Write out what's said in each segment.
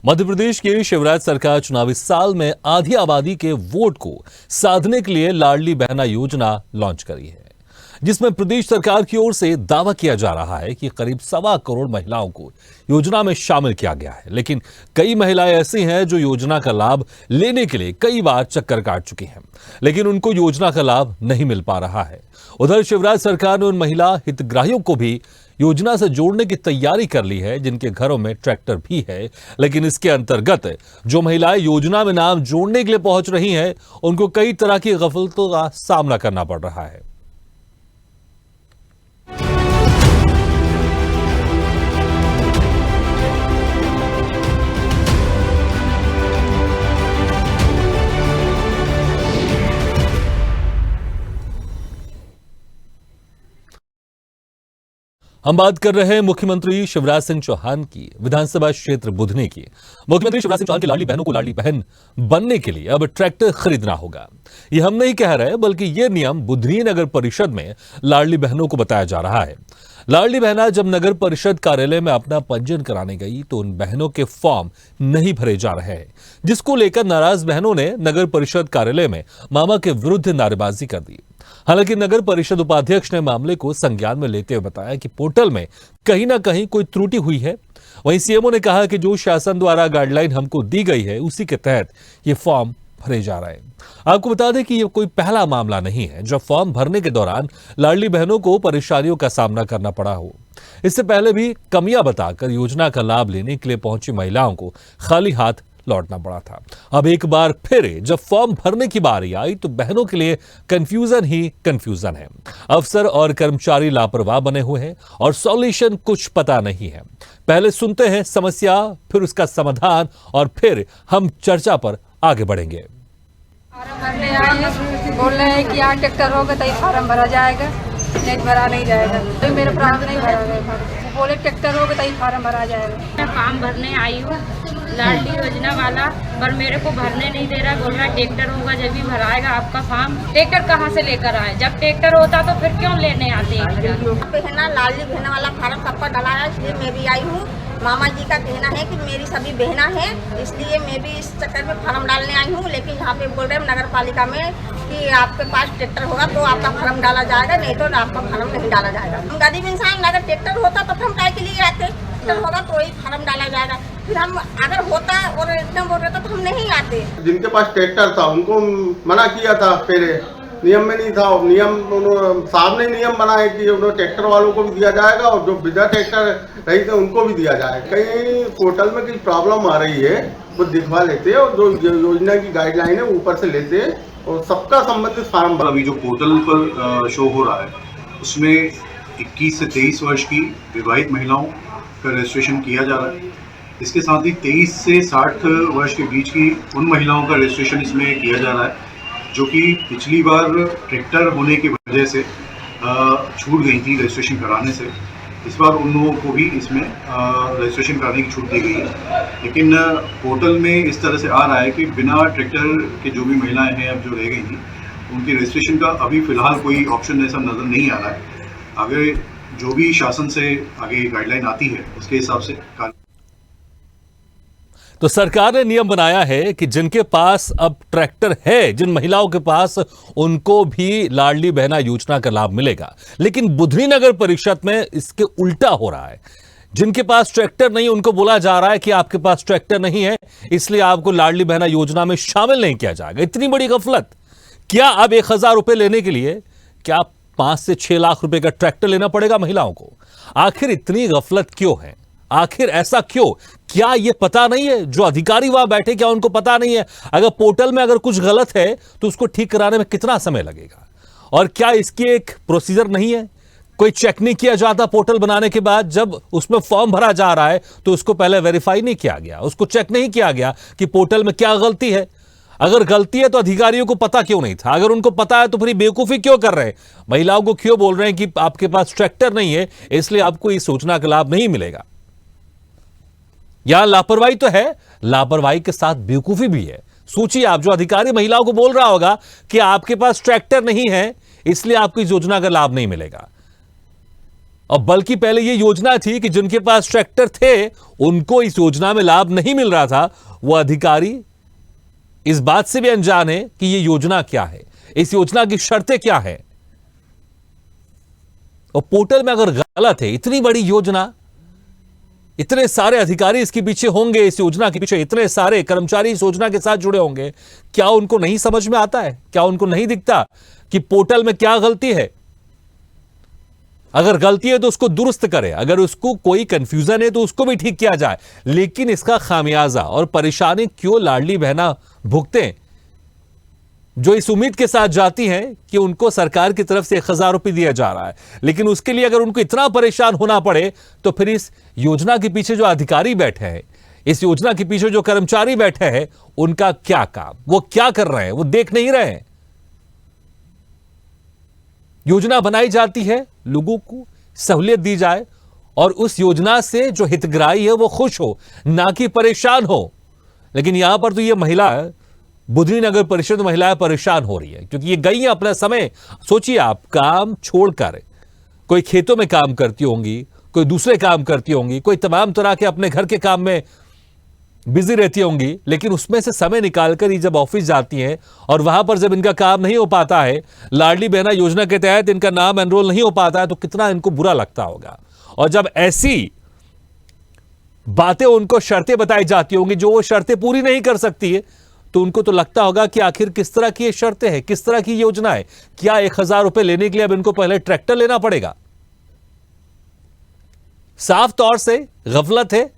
मध्य प्रदेश की शिवराज सरकार चुनावी साल में आधी आबादी के वोट को साधने के लिए लाडली बहना योजना लॉन्च करी है, जिसमें प्रदेश सरकार की ओर से दावा किया जा रहा है कि करीब 1.25 करोड़ महिलाओं को योजना में शामिल किया गया है। लेकिन कई महिलाएं ऐसी हैं जो योजना का लाभ लेने के लिए कई बार चक्कर काट चुकी हैं, लेकिन उनको योजना का लाभ नहीं मिल पा रहा है। उधर शिवराज सरकार ने उन महिला हितग्राहियों को भी योजना से जोड़ने की तैयारी कर ली है जिनके घरों में ट्रैक्टर भी है, लेकिन इसके अंतर्गत जो महिलाएं योजना में नाम जोड़ने के लिए पहुंच रही हैं, उनको कई तरह की गफलतों का सामना करना पड़ रहा है। हम बात कर रहे हैं मुख्यमंत्री शिवराज सिंह चौहान की विधानसभा क्षेत्र बुधनी की। मुख्यमंत्री शिवराज सिंह चौहान की लाडली बहनों को लाडली बहन बनने के लिए अब ट्रैक्टर खरीदना होगा। ये हम नहीं कह रहे, बल्कि ये नियम बुधनी नगर परिषद में लाडली बहनों को बताया जा रहा है। लाडली बहना जब नगर परिषद कार्यालय में अपना पंजीयन कराने गई तो उन बहनों के फॉर्म नहीं भरे जा रहे हैं, जिसको लेकर नाराज बहनों ने नगर परिषद कार्यालय में मामा के विरुद्ध नारेबाजी कर दी। हालांकि नगर परिषद उपाध्यक्ष ने मामले को संज्ञान में लेते हुए बताया कि पोर्टल में कहीं ना कहीं कोई त्रुटि हुई है। वहीं सीएमओ ने कहा कि जो शासन द्वारा गाइडलाइन हमको दी गई है उसी के तहत ये फॉर्म भरे जा रहे हैं। आपको बता दें कि ये कोई पहला मामला नहीं है जब फॉर्म भरने के दौरान लाडली बहनों को परेशानियों का सामना करना पड़ा हो। इससे पहले भी कमियां बताकर योजना का लाभ लेने के लिए पहुंची महिलाओं को खाली हाथ लौटना पड़ा था। अब एक बार फिर जब फॉर्म भरने की बारी आई तो बहनों के लिए कंफ्यूजन ही कंफ्यूजन है। अफसर और कर्मचारी लापरवाह बने हुए हैं और सॉल्यूशन कुछ पता नहीं है। पहले सुनते हैं समस्या, फिर उसका समाधान और फिर हम चर्चा पर आगे बढ़ेंगे। फार्म भरने आए, बोल रहे हैं कि यहाँ ट्रैक्टर होगा तो फार्म भरा जाएगा, नहीं भरा नहीं जाएगा। तो मेरे प्राप्त नहीं भरा गया, बोले ट्रैक्टर होगा तो फार्म भरा जाएगा। मैं फॉर्म भरने आई हूँ लाडली योजना वाला, पर मेरे को भरने नहीं दे रहा। बोल रहा है ट्रैक्टर होगा जब भी भराएगा आपका फॉर्म। ट्रैक्टर कहाँ से लेकर आए? जब ट्रैक्टर होता तो फिर क्यों लेने आते हैं? ना लाडली बहना वाला फार्म सबका डला है, इसलिए मैं भी आई हूँ। मामा जी का कहना है कि मेरी सभी बहना है, इसलिए मैं भी इस चक्कर में फार्म डालने आई हूँ। लेकिन यहाँ पे बोल रहे हैं नगर पालिका में कि आपके पास ट्रैक्टर होगा तो आपका फार्म डाला जाएगा, नहीं तो आपका फार्म नहीं डाला जाएगा। हम गरीब इंसान, अगर ट्रैक्टर होता तो हम काय के लिए आते? ट्रैक्टर होगा तो वही फार्म डाला जाएगा। फिर हम अगर होता और एकदम बोल रहे तो हम नहीं आते। जिनके पास ट्रैक्टर था उनको मना किया था, पहले नियम में नहीं था। नियम साहब ने नियम बनाए कि उन्होंने ट्रैक्टर वालों को भी दिया जाएगा और जो बिना ट्रैक्टर रही थे उनको भी दिया जाएगा। कहीं पोर्टल में कोई प्रॉब्लम आ रही है वो दिखवा लेते हैं और जो योजना की गाइडलाइन है ऊपर से लेते हैं और सबका संबंधित फार्म। अभी जो पोर्टल पर शो हो रहा है उसमें 21 से 23 वर्ष की विवाहित महिलाओं का रजिस्ट्रेशन किया जा रहा है। इसके साथ ही 23 से 60 वर्ष के बीच की उन महिलाओं का रजिस्ट्रेशन इसमें किया जा रहा है जो कि पिछली बार ट्रैक्टर होने की वजह से छूट गई थी रजिस्ट्रेशन कराने से। इस बार उन लोगों को भी इसमें रजिस्ट्रेशन कराने की छूट दी गई है। लेकिन पोर्टल में इस तरह से आ रहा है कि बिना ट्रैक्टर के जो भी महिलाएं हैं अब जो रह गई थी उनकी रजिस्ट्रेशन का अभी फ़िलहाल कोई ऑप्शन ऐसा नज़र नहीं आ रहा है। आगे जो भी शासन से आगे गाइडलाइन आती है उसके हिसाब से तो सरकार ने नियम बनाया है कि जिनके पास अब ट्रैक्टर है, जिन महिलाओं के पास, उनको भी लाडली बहना योजना का लाभ मिलेगा। लेकिन बुधनी नगर परिषद में इसके उल्टा हो रहा है। जिनके पास ट्रैक्टर नहीं उनको बोला जा रहा है कि आपके पास ट्रैक्टर नहीं है इसलिए आपको लाडली बहना योजना में शामिल नहीं किया जाएगा। इतनी बड़ी गफलत! क्या अब 1000 रुपए लेने के लिए क्या 5 से 6 लाख रुपए का ट्रैक्टर लेना पड़ेगा महिलाओं को? आखिर इतनी गफलत क्यों है? आखिर ऐसा क्यों? क्या यह पता नहीं है जो अधिकारी वहां बैठे, क्या उनको पता नहीं है अगर पोर्टल में अगर कुछ गलत है तो उसको ठीक कराने में कितना समय लगेगा? और क्या इसकी एक प्रोसीजर नहीं है? कोई चेक नहीं किया जाता पोर्टल बनाने के बाद? जब उसमें फॉर्म भरा जा रहा है तो उसको पहले वेरीफाई नहीं किया गया, उसको चेक नहीं किया गया कि पोर्टल में क्या गलती है। अगर गलती है तो अधिकारियों को पता क्यों नहीं था? अगर उनको पता है तो फिर बेवकूफी क्यों कर रहे हैं? महिलाओं को क्यों बोल रहे हैं कि आपके पास ट्रैक्टर नहीं है इसलिए आपको इस योजना का लाभ नहीं मिलेगा? यहां लापरवाही तो है, लापरवाही के साथ बेवकूफी भी है। सोचिए आप, जो अधिकारी महिलाओं को बोल रहा होगा कि आपके पास ट्रैक्टर नहीं है इसलिए आपको इस योजना का लाभ नहीं मिलेगा, और बल्कि पहले ये योजना थी कि जिनके पास ट्रैक्टर थे उनको इस योजना में लाभ नहीं मिल रहा था। वो अधिकारी इस बात से भी अनजान है कि ये योजना क्या है, इस योजना की शर्तें क्या है। और पोर्टल में अगर गलत है, इतनी बड़ी योजना, इतने सारे अधिकारी इसके पीछे होंगे, इस योजना के पीछे इतने सारे कर्मचारी इस योजना के साथ जुड़े होंगे, क्या उनको नहीं समझ में आता है? क्या उनको नहीं दिखता कि पोर्टल में क्या गलती है? अगर गलती है तो उसको दुरुस्त करें, अगर उसको कोई कंफ्यूजन है तो उसको भी ठीक किया जाए। लेकिन इसका खामियाजा और परेशानी क्यों लाडली बहना भुगतें, जो इस उम्मीद के साथ जाती हैं कि उनको सरकार की तरफ से 1000 रुपये दिया जा रहा है, लेकिन उसके लिए अगर उनको इतना परेशान होना पड़े तो फिर इस योजना के पीछे जो अधिकारी बैठे हैं, इस योजना के पीछे जो कर्मचारी बैठे हैं, उनका क्या काम? वो क्या कर रहे हैं? वो देख नहीं रहे हैं। योजना बनाई जाती है, लोगों को सहूलियत दी जाए और उस योजना से जो हितग्राही है वो खुश हो, ना कि परेशान हो। लेकिन यहां पर तो ये महिला, बुधनी नगर परिषद महिलाएं परेशान हो रही है, क्योंकि ये गई हैं अपना समय। सोचिए आप, काम छोड़कर कोई खेतों में काम करती होंगी, कोई दूसरे काम करती होंगी, कोई तमाम तरह के अपने घर के काम में बिजी रहती होंगी, लेकिन उसमें से समय निकालकर ये जब ऑफिस जाती हैं और वहां पर जब इनका काम नहीं हो पाता है, लाडली बहना योजना के तहत इनका नाम एनरोल नहीं हो पाता है, तो कितना इनको बुरा लगता होगा। और जब ऐसी बातें उनको शर्तें बताई जाती होंगी जो वो शर्तें पूरी नहीं कर सकती है, तो उनको तो लगता होगा कि आखिर किस तरह की ये शर्तें हैं, किस तरह की योजना है। क्या 1000 रुपए लेने के लिए अब इनको पहले ट्रैक्टर लेना पड़ेगा? साफ तौर से गफलत है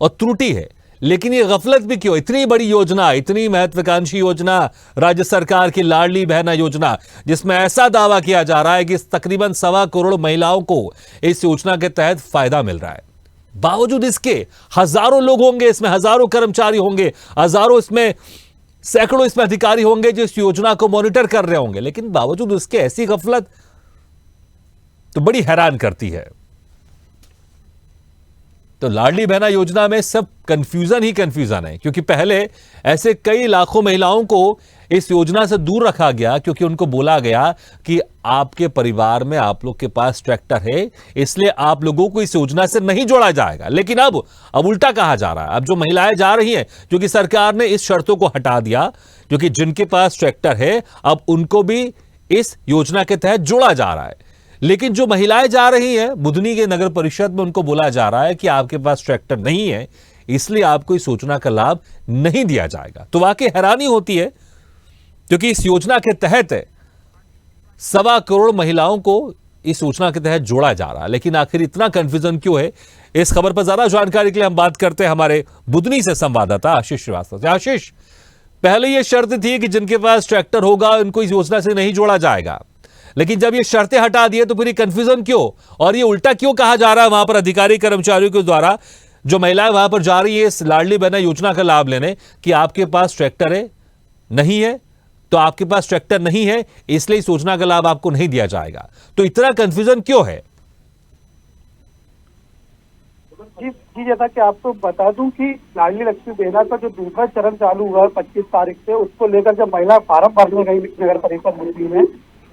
और त्रुटि है। लेकिन ये गफलत भी क्यों? इतनी बड़ी योजना, इतनी महत्वाकांक्षी योजना, राज्य सरकार की लाडली बहना योजना, जिसमें ऐसा दावा किया जा रहा है कि तकरीबन 1.25 करोड़ महिलाओं को इस योजना के तहत फायदा मिल रहा है। बावजूद इसके हजारों लोग होंगे इसमें, हजारों कर्मचारी होंगे, हजारों इसमें, सैकड़ों इसमें अधिकारी होंगे जो इस योजना को मॉनिटर कर रहे होंगे, लेकिन बावजूद उसके ऐसी गफलत तो बड़ी हैरान करती है। तो लाडली बहना योजना में सब कंफ्यूजन ही कंफ्यूजन है, क्योंकि पहले ऐसे कई लाखों महिलाओं को इस योजना से दूर रखा गया, क्योंकि उनको बोला गया कि आपके परिवार में आप लोग के पास ट्रैक्टर है, इसलिए आप लोगों को इस योजना से नहीं जोड़ा जाएगा। लेकिन अब उल्टा कहा जा रहा है। अब जो महिलाएं जा रही हैं, क्योंकि सरकार ने इस शर्तों को हटा दिया, क्योंकि जिनके पास ट्रैक्टर है अब उनको भी इस योजना के तहत जोड़ा जा रहा है। लेकिन जो महिलाएं जा रही हैं बुधनी के नगर परिषद में, उनको बोला जा रहा है कि आपके पास ट्रैक्टर नहीं है, इसलिए आपको इस योजना का लाभ नहीं दिया जाएगा। तो वाकई हैरानी होती है, क्योंकि इस योजना के तहत 1.25 करोड़ महिलाओं को इस योजना के तहत जोड़ा जा रहा है। लेकिन आखिर इतना कंफ्यूजन क्यों है? इस खबर पर ज्यादा जानकारी के लिए हम बात करते हैं हमारे बुधनी से संवाददाता आशीष श्रीवास्तव से। आशीष, पहले यह शर्त थी कि जिनके पास ट्रैक्टर होगा उनको इस योजना से नहीं जोड़ा जाएगा, लेकिन जब ये शर्तें हटा दिए तो फिर ये कंफ्यूजन क्यों, और ये उल्टा क्यों कहा जा रहा है वहां पर अधिकारी कर्मचारियों के द्वारा, जो महिलाएं वहां पर जा रही है इस लाडली बहना योजना का लाभ लेने, कि आपके पास ट्रैक्टर है नहीं है, तो आपके पास ट्रैक्टर नहीं है इसलिए इस योजना का लाभ आपको नहीं दिया जाएगा। तो इतना कंफ्यूजन क्यों है? जी, जैसा कि आपको बता दूं कि लाडली लक्ष्मी बहना का जो दूसरा चरण चालू हुआ 25 तारीख से, उसको लेकर जब महिला फार्म भरने गई नगर परिषद मंत्री में,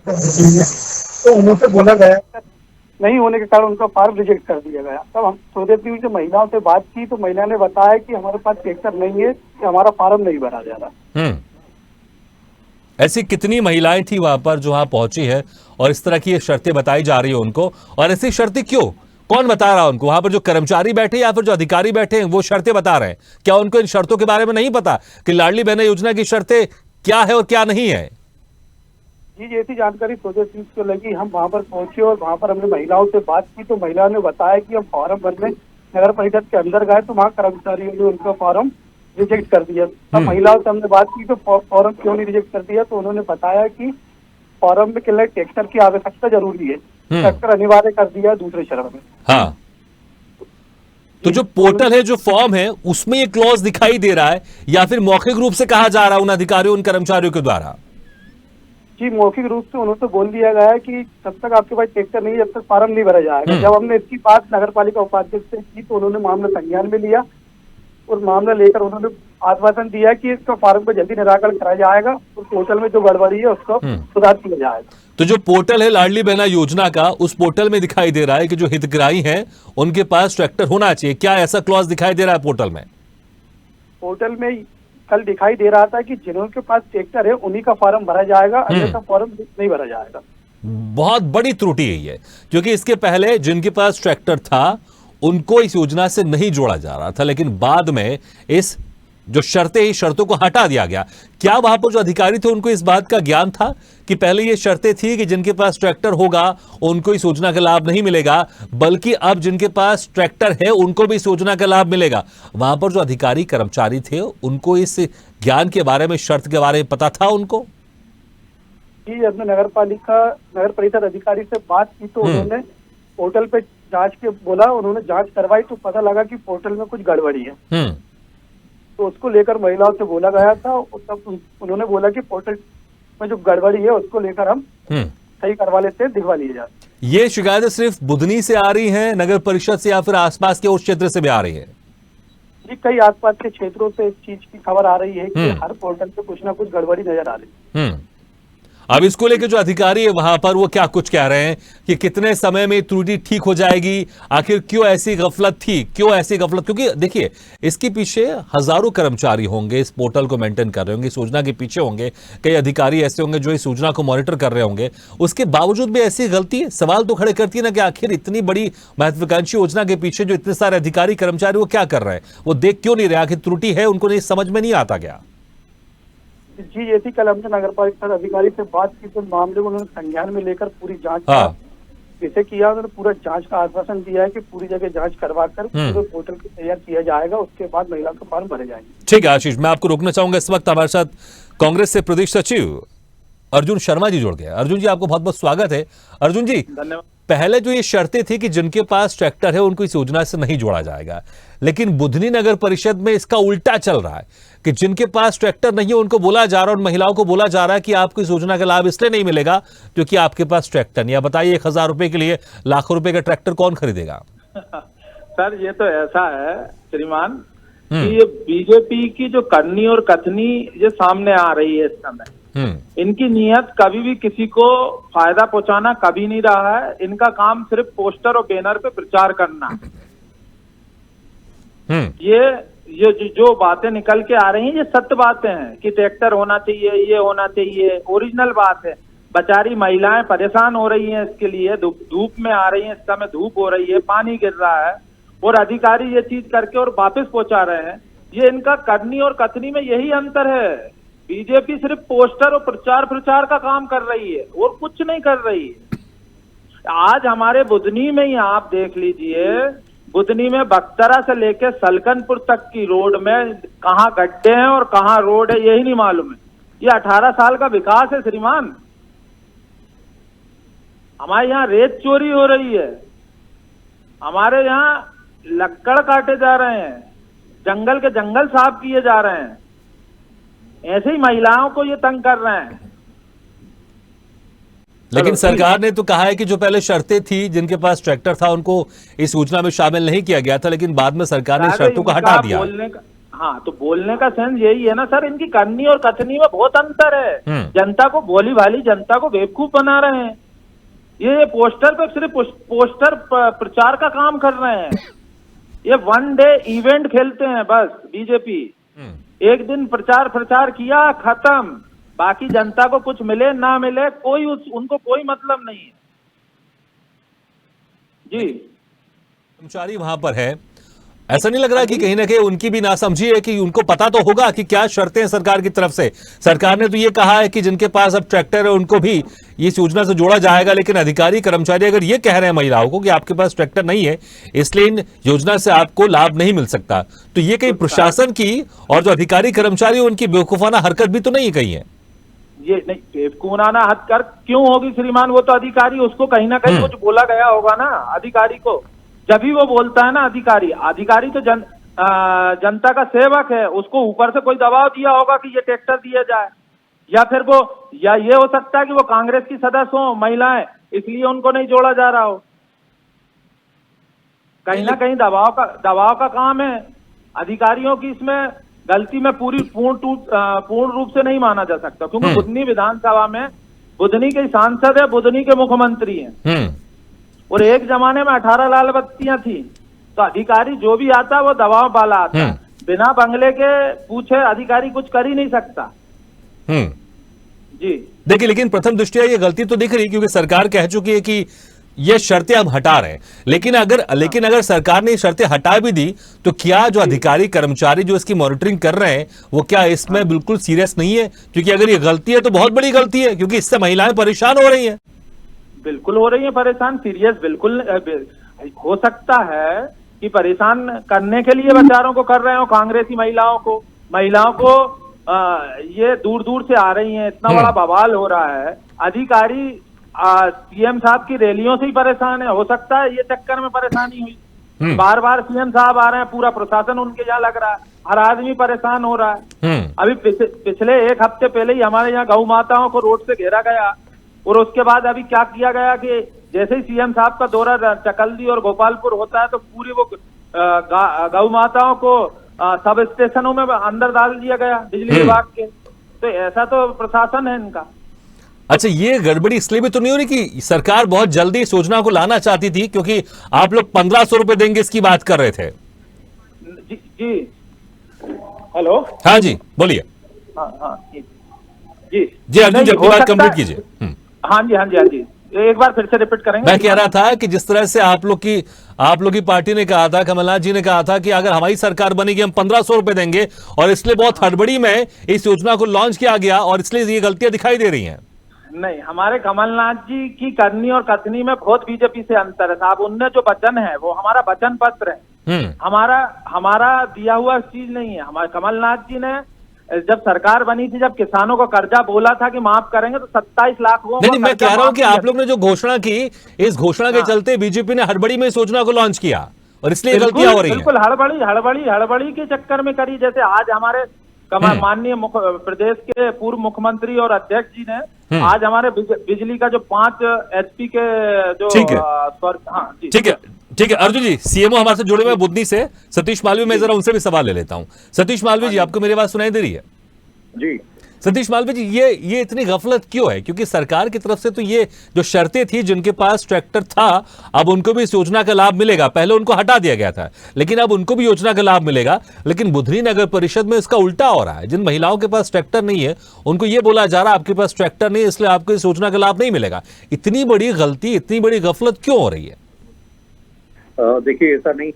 तो उनसे बोला गया नहीं होने के कारण उनका फार्म रिजेक्ट कर दिया गया। तब हम सोचती हुई जो महिलाओं से बात की तो महिला ने बताया कि हमारे पास ट्रैक्टर नहीं है, कि हमारा फार्म नहीं भरा जा रहा। ऐसी कितनी महिलाएं थी वहां पर जो वहां पहुंची है और इस तरह की ये शर्तें बताई जा रही है उनको? और ऐसी शर्तें क्यों, कौन बता रहा है उनको? वहां पर जो कर्मचारी बैठे या फिर जो अधिकारी बैठे हैं वो शर्तें बता रहे हैं? क्या उनको इन शर्तों के बारे में नहीं पता कि लाडली बहना योजना की शर्तें क्या है और क्या नहीं है? जी, जैसी जानकारी प्रोजेक्ट को लगी, हम वहाँ पर पहुंचे और वहाँ पर हमने महिलाओं से बात की तो महिला ने बताया कि हम फॉर्म भरने नगर परिषद के अंदर गए तो वहाँ कर्मचारियों ने उनका फॉर्म रिजेक्ट कर दिया। तब महिलाओं से हमने बात की तो फॉर्म क्यों नहीं रिजेक्ट कर दिया, तो उन्होंने बताया कि फॉर्म में केवल ट्रैक्टर की आवश्यकता जरूरी है, ट्रैक्टर अनिवार्य कर दिया दूसरे चरण में। हाँ, तो जो पोर्टल है, जो फॉर्म है, उसमें ये क्लॉज दिखाई दे रहा है या फिर मौखिक रूप से कहा जा रहा है उन अधिकारियों, उन कर्मचारियों के द्वारा? जी, मौखिक रूप से उन्होंने बोल दिया गया है कि जब तक आपके पास ट्रैक्टर नहीं है जब तक फार्म नहीं भरा जाएगा। जब हमने इसकी बात नगर पालिका उपाध्यक्ष से की तो उन्होंने मामला संज्ञान में लिया और मामला लेकर उन्होंने आश्वासन दिया कि इसका फार्म को जल्दी निराकरण कराया जाएगा और पोर्टल में जो गड़बड़ी है उसको सुधार किया जाएगा। तो जो पोर्टल है लाडली बहना योजना का, उस पोर्टल में दिखाई दे रहा है कि जो हितग्राही हैं उनके पास ट्रैक्टर होना चाहिए, क्या ऐसा क्लॉज दिखाई दे रहा है पोर्टल में? पोर्टल में कल दिखाई दे रहा था कि जिनके पास ट्रैक्टर है उन्हीं का फॉर्म भरा जाएगा, अन्यथा फॉर्म नहीं भरा जाएगा। बहुत बड़ी त्रुटि है ये, क्योंकि इसके पहले जिनके पास ट्रैक्टर था उनको इस योजना से नहीं जोड़ा जा रहा था, लेकिन बाद में इस जो शर्तों को हटा दिया गया। क्या वहां पर जो अधिकारी थे उनको इस बात का ज्ञान था कि पहले ये शर्तें थी कि जिनके पास ट्रैक्टर होगा उनको इस योजना का लाभ नहीं मिलेगा, बल्कि अब जिनके पास ट्रैक्टर है उनको भी इस योजना का लाभ मिलेगा? वहां पर जो अधिकारी कर्मचारी थे उनको इस ज्ञान के बारे में, शर्त के बारे में पता था उनको? जी, अपने नगर परिषद अधिकारी से बात की तो उन्होंने पोर्टल पे जांच के बोला, उन्होंने जांच करवाई तो पता लगा कि पोर्टल में कुछ गड़बड़ी है। तो उसको लेकर महिलाओं से बोला गया था, तब उन्होंने बोला कि पोर्टल में जो गड़बड़ी है उसको लेकर हम सही करवा लेते हैं, दिखवा लिए जाते। ये शिकायतें सिर्फ बुधनी से आ रही हैं नगर परिषद से, या फिर आसपास के उस क्षेत्र से भी आ रही है? जी, कई आसपास के क्षेत्रों से इस चीज की खबर आ रही है कि हर पोर्टल पे कुछ ना कुछ गड़बड़ी नजर आ रही है। अब इसको लेकर जो अधिकारी है वहां पर वो क्या कुछ कह रहे हैं कि कितने समय में त्रुटि ठीक हो जाएगी? आखिर क्यों ऐसी गफलत थी, क्यों ऐसी गफलत? क्योंकि देखिए, इसके पीछे हजारों कर्मचारी होंगे, इस पोर्टल को मेंटेन कर रहे होंगे, इस योजना के पीछे होंगे, कई अधिकारी ऐसे होंगे जो इस योजना को मॉनिटर कर रहे होंगे, उसके बावजूद भी ऐसी गलती है। सवाल तो खड़े करती है ना कि आखिर इतनी बड़ी महत्वाकांक्षी योजना के पीछे जो इतने सारे अधिकारी कर्मचारी वो क्या कर रहे हैं, वो देख क्यों नहीं रहे? आखिर त्रुटि है, उनको नहीं समझ में नहीं आता क्या? जी, ऐसी कल हमने नगर पालिका अधिकारी से बात की तो मामले को उन्होंने संज्ञान में लेकर पूरी जांच का जैसे किया, उन्होंने पूरा जांच का आश्वासन दिया है कि पूरी जगह जांच करवा कर पूरे पोर्टल को तैयार किया जाएगा, उसके बाद महिला के फॉर्म भरे जाएंगे। ठीक है आशीष, मैं आपको रोकना चाहूंगा। इस वक्त हमारे साथ कांग्रेस से प्रदेश सचिव अर्जुन शर्मा जी जुड़ गए। अर्जुन जी, आपको बहुत बहुत स्वागत है। अर्जुन जी, धन्यवाद। पहले जो ये शर्तें थी कि जिनके पास ट्रैक्टर है उनको इस योजना से नहीं जोड़ा जाएगा, लेकिन बुधनी नगर परिषद में इसका उल्टा चल रहा है कि जिनके पास ट्रैक्टर नहीं है उनको बोला जा रहा है और महिलाओं को बोला जा रहा है कि आपको इस योजना का लाभ इसलिए नहीं मिलेगा क्योंकि आपके पास ट्रैक्टर नहीं है। बताइए, 1000 रुपए के लिए लाखों रुपए का ट्रैक्टर कौन खरीदेगा? सर, ये तो ऐसा है श्रीमान कि ये बीजेपी की जो करनी और कथनी ये सामने आ रही है इस समय, इनकी नियत कभी भी किसी को फायदा पहुंचाना कभी नहीं रहा है। इनका काम सिर्फ पोस्टर और बैनर पे प्रचार करना। ये जो बातें निकल के आ रही हैं ये सत्य बातें हैं कि ट्रैक्टर होना चाहिए, ये होना चाहिए, ओरिजिनल बात है। बेचारी महिलाएं परेशान हो रही हैं इसके लिए, धूप में आ रही हैं, इस समय धूप हो रही है, पानी गिर रहा है और अधिकारी ये चीज करके और वापस पहुंचा रहे हैं। ये इनका करनी और कथनी में यही अंतर है। बीजेपी सिर्फ पोस्टर और प्रचार का काम कर रही है और कुछ नहीं कर रही है। आज हमारे बुधनी में ही आप देख लीजिए, बुधनी में बख्तरा से लेकर सलकनपुर तक की रोड में कहाँ गड्ढे हैं और कहाँ रोड है यही नहीं मालूम है। ये 18 साल का विकास है श्रीमान। हमारे यहाँ रेत चोरी हो रही है, हमारे यहाँ लक्कड़ काटे जा रहे हैं, जंगल के जंगल साफ किए जा रहे हैं, ऐसे ही महिलाओं को ये तंग कर रहे हैं। लेकिन सरकार ने तो कहा है कि जो पहले शर्तें थी, जिनके पास ट्रैक्टर था उनको इस योजना में शामिल नहीं किया गया था, लेकिन बाद में सरकार ने शर्तों को हटा दिया। हाँ, तो बोलने का सेंस यही है ना सर, इनकी करनी और कथनी में बहुत अंतर है। जनता को भोली भाली जनता को बेवकूफ बना रहे हैं। ये पोस्टर पे सिर्फ पोस्टर प्रचार का काम कर रहे हैं। ये वन डे इवेंट खेलते हैं बस बीजेपी। एक दिन प्रचार किया, खत्म। बाकी जनता को कुछ मिले ना मिले उनको कोई मतलब नहीं है। जी, कर्मचारी वहां पर है, ऐसा नहीं लग रहा कि कहीं ना कहीं उनकी भी नासमझी है कि उनको पता तो होगा कि क्या शर्तें हैं सरकार की तरफ से। सरकार ने तो ये कहा है कि जिनके पास अब ट्रैक्टर है उनको भी इस योजना से जोड़ा जाएगा, लेकिन अधिकारी कर्मचारी अगर ये कह रहे हैं महिलाओं को कि आपके पास ट्रैक्टर नहीं है इसलिए इन योजना से आपको लाभ नहीं मिल सकता, तो ये कहीं प्रशासन की और जो अधिकारी कर्मचारी उनकी बेवकूफाना हरकत भी तो नहीं कही है? ये नहीं, बेवकूफाना हरकत क्यों होगी श्रीमान? वो तो अधिकारी, उसको कहीं ना कहीं कुछ बोला गया होगा ना अधिकारी को, जब भी वो बोलता है ना अधिकारी तो जनता का सेवक है, उसको ऊपर से कोई दबाव दिया होगा कि ये ट्रैक्टर दिया जाए, या फिर या ये हो सकता है कि वो कांग्रेस की सदस्य हो महिलाएं, इसलिए उनको नहीं जोड़ा जा रहा हो। कहीं ना कहीं दबाव का काम है। अधिकारियों की इसमें गलती में पूर्ण रूप से नहीं माना जा सकता, क्योंकि बुधनी विधानसभा में बुधनी के सांसद है, बुधनी के मुख्यमंत्री हैं, और एक जमाने में 18 लाल बत्तियां थी। तो अधिकारी जो भी आता वो दबाव वाला आता है, बिना बंगले के पूछे अधिकारी कुछ कर ही नहीं सकता। जी देखिए, लेकिन प्रथम दृष्टया ये गलती तो दिख रही, क्योंकि सरकार कह चुकी है कि ये शर्तें हम हटा रहे हैं, लेकिन अगर सरकार ने ये शर्तें हटा भी दी तो क्या जो अधिकारी कर्मचारी जो इसकी मॉनिटरिंग कर रहे हैं वो क्या इसमें बिल्कुल सीरियस नहीं है? क्योंकि अगर ये गलती है तो बहुत बड़ी गलती है, क्योंकि इससे महिलाएं परेशान हो रही हैं। बिल्कुल हो रही है परेशान, सीरियस बिल्कुल हो सकता है कि परेशान करने के लिए बेचारों को कर रहे हो, कांग्रेसी महिलाओं को ये दूर दूर से आ रही हैं, इतना बड़ा बवाल हो रहा है। अधिकारी सीएम साहब की रैलियों से ही परेशान है, हो सकता है ये चक्कर में परेशानी हुई। बार बार सीएम साहब आ रहे हैं, पूरा प्रशासन उनके यहाँ लग रहा है, हर आदमी परेशान हो रहा है। अभी पिछले एक हफ्ते पहले ही हमारे यहाँ गौ माताओं को रोड से घेरा गया, और उसके बाद अभी क्या किया गया कि जैसे ही सीएम साहब का दौरा चकल्दी और गोपालपुर होता है तो पूरी वो गौ माताओं को सब स्टेशनों में अंदर डाल दिया गया बिजली विभाग के। तो ऐसा तो प्रशासन है इनका। अच्छा, ये गड़बड़ी इसलिए भी तो नहीं हो रही कि सरकार बहुत जल्दी इस योजना को लाना चाहती थी, क्योंकि आप लोग 1500 रुपए देंगे इसकी बात कर रहे थे? जी हेलो, हाँ जी बोलिए। हाँ जी अर्जुन जी, अपनी बात कंप्लीट कीजिए। हाँ जी, एक बार फिर से रिपीट करेंगे। मैं कह रहा था कि जिस तरह से आप लोग की पार्टी ने कहा था, कमलनाथ जी ने कहा था कि अगर हमारी सरकार बनेगी हम 1500 रुपए देंगे, और इसलिए बहुत हड़बड़ी में इस योजना को लॉन्च किया गया और इसलिए ये गलतियां दिखाई दे रही हैं। नहीं, हमारे कमलनाथ जी की करनी और कथनी में बहुत बीजेपी से अंतर है साहब। उनने जो वचन है वो हमारा वचन पत्र है, हमारा दिया हुआ चीज नहीं है। हमारे कमलनाथ जी ने जब सरकार बनी थी, जब किसानों को कर्जा बोला था कि माफ करेंगे, तो 27 लाख वो नहीं, मैं कह रहा हूं कि आप लोग ने जो घोषणा की, इस घोषणा के चलते बीजेपी ने हड़बड़ी में इस योजना को लॉन्च किया और इसलिए गलतियां हो रही हैं। बिल्कुल हड़बड़ी के चक्कर में करी। जैसे आज हमारे माननीय प्रदेश के पूर्व मुख्यमंत्री और अध्यक्ष जी ने आज हमारे बिजली का जो 5 HP के जो ठीक है अर्जुन जी, सीएमओ हमारे से जुड़े हुए बुधनी से सतीश मालवीय, मैं जरा उनसे भी सवाल ले लेता हूं। सतीश मालवीय जी, आपको मेरी बात सुनाई दे रही है? जी सतीश मालवीय जी, ये इतनी गफलत क्यों है? क्योंकि सरकार की तरफ से तो ये जो शर्तें थी, जिनके पास ट्रैक्टर था अब उनको भी इस योजना का लाभ मिलेगा। पहले उनको हटा दिया गया था, लेकिन अब उनको भी योजना का लाभ मिलेगा। लेकिन बुधनी नगर परिषद में इसका उल्टा हो रहा है। जिन महिलाओं के पास ट्रैक्टर नहीं है उनको ये बोला जा रहा है आपके पास ट्रैक्टर नहीं है इसलिए आपको इस योजना का लाभ नहीं मिलेगा। इतनी बड़ी गलती, इतनी बड़ी गफलत क्यों हो रही है? देखिए, ऐसा नहीं,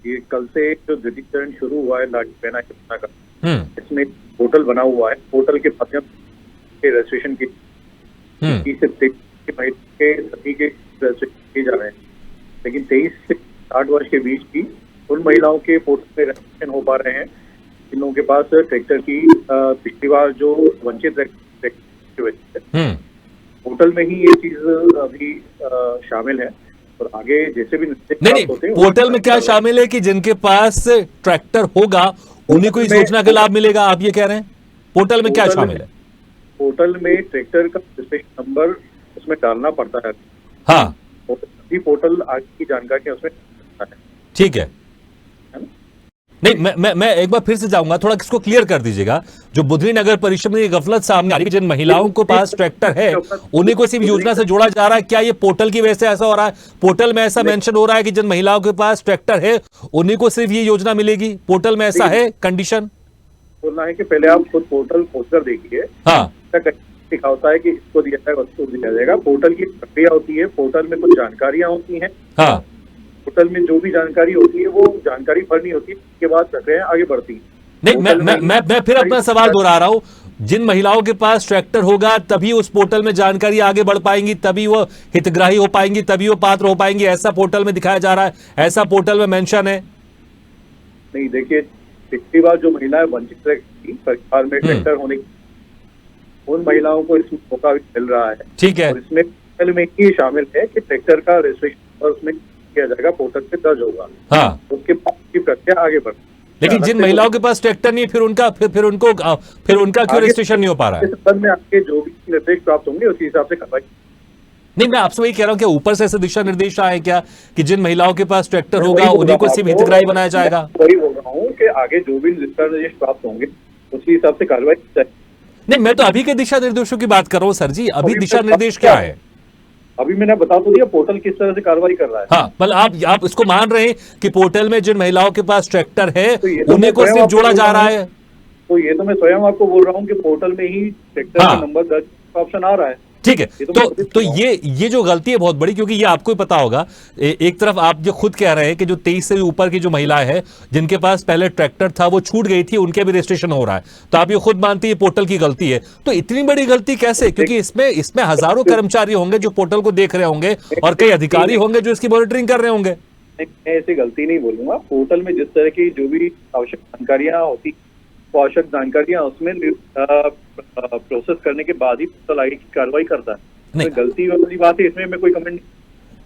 ये कल से जो द्वितीय चरण शुरू हुआ है लाडली बहना योजना का, इसमें पोर्टल बना हुआ है। पोर्टल के माध्यम से रजिस्ट्रेशन की 30 से 23 के सभी के रजिस्ट्रेशन किए जा रहे हैं, लेकिन 23 से 60 वर्ष के बीच की उन महिलाओं के पोर्टल में रजिस्ट्रेशन हो पा रहे हैं जिन लोगों के पास ट्रैक्टर की पिछली बार जो वंचित ट्रैक्टर की वजह से पोर्टल में ही ये चीज अभी शामिल है। और आगे जैसे भी नहीं, पोर्टल में क्या शामिल है कि जिनके पास ट्रैक्टर होगा उन्हीं को इस योजना का लाभ मिलेगा, आप ये कह रहे हैं? पोर्टल में क्या शामिल है? पोर्टल में ट्रैक्टर का रजिस्ट्रेशन नंबर उसमें डालना पड़ता है। हाँ, सभी पोर्टल आगे की जानकारी उसमें है। ठीक है। नहीं, मैं एक बार फिर से जाऊंगा, थोड़ा इसको क्लियर कर दीजिएगा। जो बुधनी नगर परिषद में ये गफलत सामने आ रही है, जिन महिलाओं को पास ट्रैक्टर है उन्हीं को सिर्फ योजना से जोड़ा जा रहा है, क्या ये पोर्टल की वजह से ऐसा हो रहा है? पोर्टल में ऐसा मेंशन हो रहा है कि जिन महिलाओं के पास ट्रैक्टर है उन्हीं को सिर्फ ये योजना मिलेगी? पोर्टल में ऐसा है कंडीशन? बोलना है कि पहले आप खुद पोर्टल खोलकर देखिए। हाँ, लिखा होता है कि इसको दिया जाएगा, उसको दिया जाएगा। पोर्टल की प्रक्रिया होती है, पोर्टल में कुछ जानकारियां होती हैं। हाँ, पोर्टल में जो भी जानकारी होती है वो जानकारी भरनी होती है, उसके बाद प्रक्रिया आगे बढ़ती है। नहीं, मैं फिर अपना सवाल दोहरा रहा हूं। जिन महिलाओं के पास ट्रैक्टर होगा तभी उस पोर्टल में जानकारी आगे बढ़ पाएंगी, तभी वो हितग्राही हो पाएंगी, तभी वो पात्र हो पाएंगी, ऐसा पोर्टल में दिखाया जा रहा है, ऐसा पोर्टल में मेंशन है। नहीं, देखिए, पिछली बार जो महिलाएं वंचित थी सरकार में ट्रैक्टर होने की, उन महिलाओं को इसमें मौका भी मिल रहा है। ठीक है, और इसमें पोर्टल में ही शामिल है कि ट्रैक्टर का रजिस्ट्रेशन और उसमें किया जाएगा, पोर्टल पे दर्ज होगा। हाँ, उसके बाद की प्रक्रिया आगे बढ़। लेकिन जिन महिलाओं के पास ट्रैक्टर नहीं है फिर उनका क्यों रजिस्ट्रेशन नहीं हो पा रहा है? इस संबंध में आपके जो भी निर्देश प्राप्त होंगे उसी हिसाब से कार्रवाई। नहीं, मैं आपसे वही कह रहा हूं कि ऊपर से ऐसे दिशा निर्देश आए क्या कि जिन महिलाओं के पास ट्रैक्टर होगा उन्हीं को सिर्फ हितग्राही बनाया जाएगा? वही बोल रहा हूँ कि आगे जो भी दिशा निर्देश प्राप्त होंगे उसके हिसाब से कार्रवाई की जाएगी। नहीं, मैं तो अभी के दिशा निर्देशों की बात कर रहा हूं सर जी। अभी दिशा निर्देश क्या है? अभी मैंने बता तो दिया पोर्टल किस तरह से कार्रवाई कर रहा है। हाँ, मतलब आप इसको मान रहे हैं कि पोर्टल में जिन महिलाओं के पास ट्रैक्टर है तो उन्हीं को सिर्फ जोड़ा जा रहा है? तो ये तो मैं स्वयं आपको बोल रहा हूँ कि पोर्टल में ही ट्रैक्टर का नंबर दर्ज का ऑप्शन आ रहा है। ठीक है, तो ये जो गलती है बहुत बड़ी, क्योंकि ये आपको ही पता होगा। एक तरफ आप जो खुद कह रहे हैं कि जो 23 से ऊपर की जो महिलाएं हैं जिनके पास पहले ट्रैक्टर था वो छूट गई थी, उनके भी रजिस्ट्रेशन हो रहा है, तो आप ये खुद मानते हैं पोर्टल की गलती है। तो इतनी बड़ी गलती कैसे? क्योंकि इसमें हजारों कर्मचारी होंगे जो पोर्टल को देख रहे होंगे और कई अधिकारी होंगे जो इसकी मॉनिटरिंग कर रहे होंगे। मैं ऐसी गलती नहीं बोलूंगा। पोर्टल में जिस तरह की जो भी आवश्यक जानकारियां होती, आवश्यक जानकारियां उसमें प्रोसेस करने के बाद ही पोर्टल आगे की कार्रवाई करता है। तो गलती वाली बात है, इसमें मैं कोई कमेंट नहीं।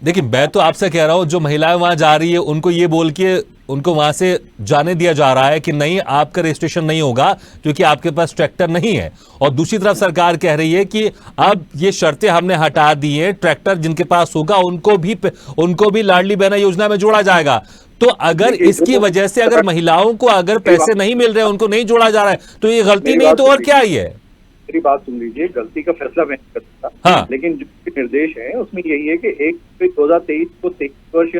देखिए, मैं तो आपसे कह रहा हूं जो महिलाएं वहां जा रही है उनको ये बोल के उनको वहां से जाने दिया जा रहा है कि नहीं, आपका रजिस्ट्रेशन नहीं होगा क्योंकि आपके पास ट्रैक्टर नहीं है। और दूसरी तरफ सरकार कह रही है कि अब ये शर्तें हमने हटा दी हैं, ट्रैक्टर जिनके पास होगा उनको भी लाडली बहना योजना में जोड़ा जाएगा। तो अगर इसकी वजह से अगर महिलाओं को अगर पैसे नहीं मिल रहे, उनको नहीं जोड़ा जा रहा है, तो ये गलती नहीं तो और क्या ही है? मेरी बात सुन लीजिए, गलती का फैसला मैं नहीं कर सकता। हाँ। लेकिन जो निर्देश है उसमें यही है कि 1/2023 को 23 वर्ष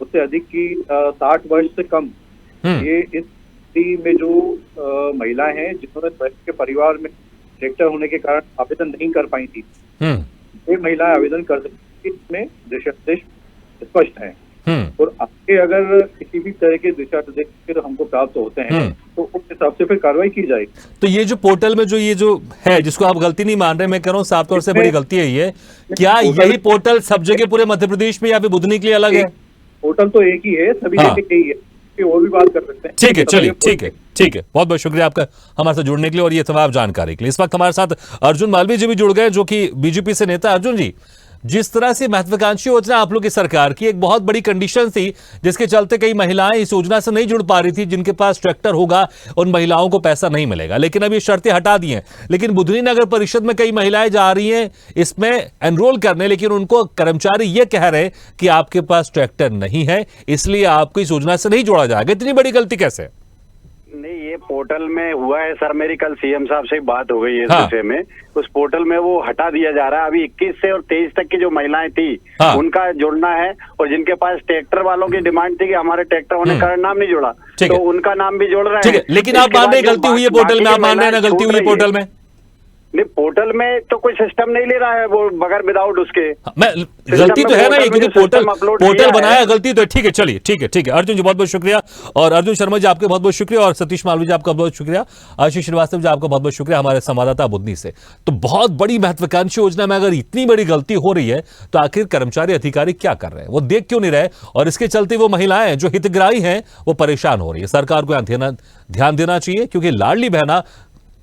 उससे अधिक की 60 वर्ष से कम, ये इस स्थिति में जो महिलाएं हैं जिन्होंने स्वयं के परिवार में ट्रैक्टर होने के कारण आवेदन नहीं कर पाई थी, ये महिलाएं आवेदन कर सकती। इसमें दिशा निर्देश स्पष्ट है। और आगे अगर किसी भी तरह के दिशा निर्देश हमको प्राप्त होते हैं तो उस हिसाब से फिर कार्रवाई की जाएगी। तो ये जो पोर्टल में ये जो है जिसको आप गलती नहीं मान रहे, मैं कह रहा हूँ साफ तौर से बड़ी गलती है ये। क्या यही पोर्टल सब जगह पूरे मध्य प्रदेश में या फिर बुधनी के लिए अलग है? पोर्टल तो एक ही है, सभी जगह यही है। और भी बात कर सकते हैं। ठीक है, चलिए, ठीक है। बहुत बहुत शुक्रिया आपका हमारे साथ जुड़ने के लिए और ये तमाम जानकारी के लिए। इस वक्त हमारे साथ अर्जुन मालवीय जी भी जुड़ गए जो कि बीजेपी से नेता। अर्जुन जी, जिस तरह से महत्वाकांक्षी योजना आप लोग की सरकार की एक बहुत बड़ी कंडीशन थी जिसके चलते कई महिलाएं इस योजना से नहीं जुड़ पा रही थी, जिनके पास ट्रैक्टर होगा उन महिलाओं को पैसा नहीं मिलेगा, लेकिन अब ये शर्तें हटा दी हैं। लेकिन बुधनी नगर परिषद में कई महिलाएं जा रही हैं इसमें एनरोल करने, लेकिन उनको कर्मचारी ये कह रहे हैं कि आपके पास ट्रैक्टर नहीं है इसलिए आपको इस योजना से नहीं जोड़ा जाएगा। इतनी बड़ी गलती कैसे? नहीं, ये पोर्टल में हुआ है सर। मेरी कल सीएम साहब से बात हो गई है इस विषय में। उस पोर्टल में वो हटा दिया जा रहा है। अभी 21 से और 23 तक की जो महिलाएं थी उनका जोड़ना है, और जिनके पास ट्रैक्टर वालों की डिमांड थी कि हमारे ट्रैक्टर होने के कारण नाम नहीं जोड़ा, तो उनका नाम भी जोड़ रहे हैं। लेकिन आप मान रहे गलती हुई है पोर्टल में? आप मान रहे हैं ना गलती हुई है पोर्टल में? नहीं, पोर्टल में तो कोई सिस्टम नहीं ले रहा है वो बगैर विदाउट उसके। गलती तो है ना, क्योंकि पोर्टल बनाया, गलती तो ठीक है। चलिए, ठीक है। अर्जुन जी बहुत बहुत शुक्रिया, और अर्जुन शर्मा जी आपके बहुत बहुत शुक्रिया, और सतीश मालवीय जी आपका बहुत शुक्रिया, आशीष श्रीवास्तव जी आपका बहुत बहुत शुक्रिया हमारे संवाददाता बुधनी से। तो बहुत बड़ी महत्वाकांक्षी योजना में अगर इतनी बड़ी गलती हो रही है तो आखिर कर्मचारी अधिकारी क्या कर रहे हैं, वो देख क्यों नहीं रहे? और इसके चलते वो महिलाएं जो हितग्राही हैं वो परेशान हो रही है। सरकार को ध्यान देना चाहिए, क्योंकि लाडली बहना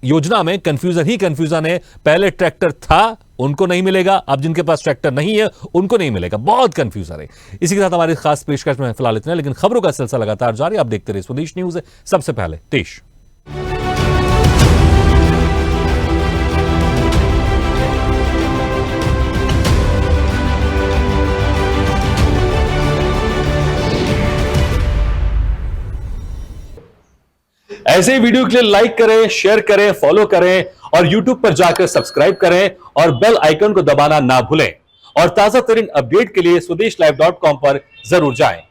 योजना में कंफ्यूजन है। पहले ट्रैक्टर था उनको नहीं मिलेगा, अब जिनके पास ट्रैक्टर नहीं है उनको नहीं मिलेगा। बहुत कंफ्यूजन है। इसी के साथ हमारी खास पेशकश में फिलहाल इतना, लेकिन खबरों का सिलसिला लगातार जारी। आप देखते रहिए स्वदेश न्यूज। सबसे पहले देश। ऐसे ही वीडियो के लिए लाइक करें, शेयर करें, फॉलो करें और YouTube पर जाकर सब्सक्राइब करें और बेल आइकन को दबाना ना भूलें। और ताजा तरीन अपडेट के लिए swedeshlive.com पर जरूर जाएं।